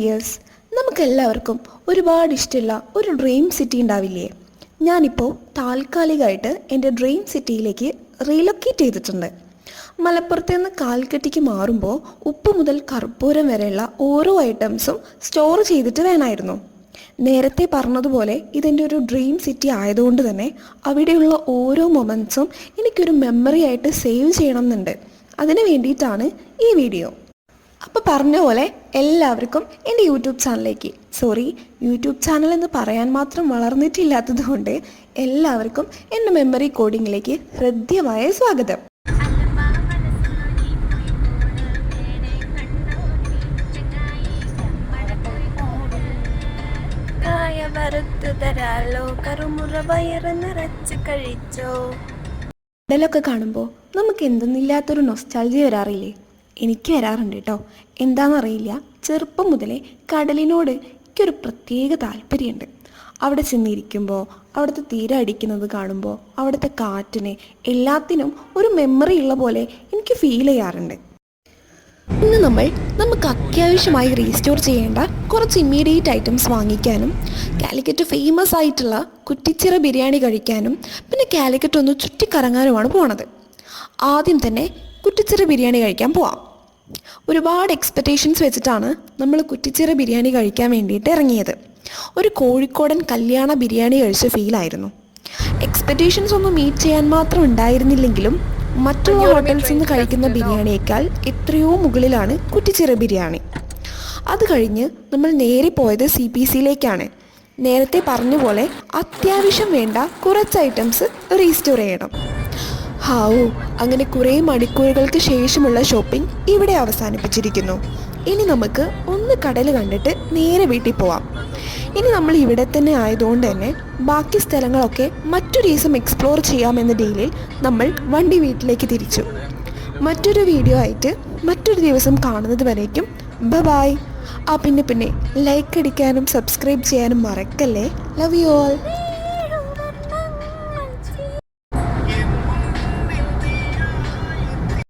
Yes, നമുക്കെല്ലാവർക്കും ഒരുപാട് ഇഷ്ടമുള്ള ഒരു ഡ്രീം സിറ്റി ഉണ്ടാവില്ലേ? ഞാനിപ്പോൾ താൽക്കാലികമായിട്ട് എൻ്റെ ഡ്രീം സിറ്റിയിലേക്ക് റീലൊക്കേറ്റ് ചെയ്തിട്ടുണ്ട്. മലപ്പുറത്ത് നിന്ന് കാൽക്കട്ടിക്ക് മാറുമ്പോൾ ഉപ്പ് മുതൽ കർപ്പൂരം വരെയുള്ള ഓരോ ഐറ്റംസും സ്റ്റോർ ചെയ്തിട്ട് വേണമായിരുന്നു. നേരത്തെ പറഞ്ഞതുപോലെ ഇതെൻ്റെ ഒരു ഡ്രീം സിറ്റി ആയതുകൊണ്ട് തന്നെ അവിടെയുള്ള ഓരോ മൊമെൻറ്റ്സും എനിക്കൊരു മെമ്മറി ആയിട്ട് സേവ് ചെയ്യണം എന്നുണ്ട്. അതിന് വേണ്ടിയിട്ടാണ് ഈ വീഡിയോ. അപ്പോൾ പറഞ്ഞ പോലെ എല്ലാവർക്കും എൻ്റെ യൂട്യൂബ് ചാനൽ എന്ന് പറയാൻ മാത്രം വളർന്നിട്ടില്ലാത്തത് കൊണ്ട് എല്ലാവർക്കും എൻ്റെ മെമ്മറി കോഡിങ്ങിലേക്ക് ഹൃദ്യമായ സ്വാഗതം. കടലൊക്കെ കാണുമ്പോൾ നമുക്ക് എന്തെന്നില്ലാത്തൊരു നൊസ്റ്റാൾജിയ വരാറില്ലേ? എനിക്ക് വരാറുണ്ട് കേട്ടോ. എന്താണെന്നറിയില്ല, ചെറുപ്പം മുതലേ കടലിനോട് എനിക്കൊരു പ്രത്യേക താല്പര്യമുണ്ട്. അവിടെ ചെന്നിരിക്കുമ്പോൾ അവിടുത്തെ തീര അടിക്കുന്നത് കാണുമ്പോൾ അവിടുത്തെ കാറ്റിന് എല്ലാത്തിനും ഒരു മെമ്മറി ഉള്ള പോലെ എനിക്ക് ഫീൽ ചെയ്യാറുണ്ട്. ഇന്ന് നമുക്ക് അത്യാവശ്യമായി റീസ്റ്റോർ ചെയ്യേണ്ട കുറച്ച് ഇമ്മീഡിയറ്റ് ഐറ്റംസ് വാങ്ങിക്കാനും കാലിക്കറ്റ് ഫേമസ് ആയിട്ടുള്ള കുറ്റിച്ചിറ ബിരിയാണി കഴിക്കാനും പിന്നെ കാലിക്കറ്റ് ഒന്ന് ചുറ്റിക്കറങ്ങാനുമാണ് പോണത്. ആദ്യം തന്നെ കുറ്റിച്ചിറ ബിരിയാണി കഴിക്കാൻ പോവാം. ഒരുപാട് എക്സ്പെക്റ്റേഷൻസ് വെച്ചിട്ടാണ് നമ്മൾ കുറ്റിച്ചിറ ബിരിയാണി കഴിക്കാൻ വേണ്ടിയിട്ട് ഇറങ്ങിയത്. ഒരു കോഴിക്കോടൻ കല്യാണ ബിരിയാണി കഴിച്ച ഫീലായിരുന്നു. എക്സ്പെക്റ്റേഷൻസ് ഒന്നും മീറ്റ് ചെയ്യാൻ മാത്രം ഉണ്ടായിരുന്നില്ലെങ്കിലും മറ്റുള്ള ഹോട്ടൽസിൽ നിന്ന് കഴിക്കുന്ന ബിരിയാണിയേക്കാൾ എത്രയോ മുകളിലാണ് കുറ്റിച്ചിറ ബിരിയാണി. അത് കഴിഞ്ഞ് നമ്മൾ നേരെ പോയത് CPCയിലേക്കാണ്. നേരത്തെ പറഞ്ഞ പോലെ അത്യാവശ്യം വേണ്ട കുറച്ച് ഐറ്റംസ് റീസ്റ്റോർ ചെയ്യണം. അങ്ങനെ കുറേ മണിക്കൂറുകൾക്ക് ശേഷമുള്ള ഷോപ്പിംഗ് ഇവിടെ അവസാനിപ്പിച്ചിരിക്കുന്നു. ഇനി നമുക്ക് ഒന്ന് കടൽ കണ്ടിട്ട് നേരെ വീട്ടിൽ പോവാം. ഇനി നമ്മൾ ഇവിടെ തന്നെ ആയതുകൊണ്ട് തന്നെ ബാക്കി സ്ഥലങ്ങളൊക്കെ മറ്റൊരു ദിവസം എക്സ്പ്ലോർ ചെയ്യാമെന്ന ഡീലിൽ നമ്മൾ വണ്ടി വീട്ടിലേക്ക് തിരിച്ചു. മറ്റൊരു വീഡിയോ ആയിട്ട് മറ്റൊരു ദിവസം കാണുന്നത് വരേക്കും ബൈ. പിന്നെ ലൈക്ക് അടിക്കാനും സബ്സ്ക്രൈബ് ചെയ്യാനും മറക്കല്ലേ. Love you all.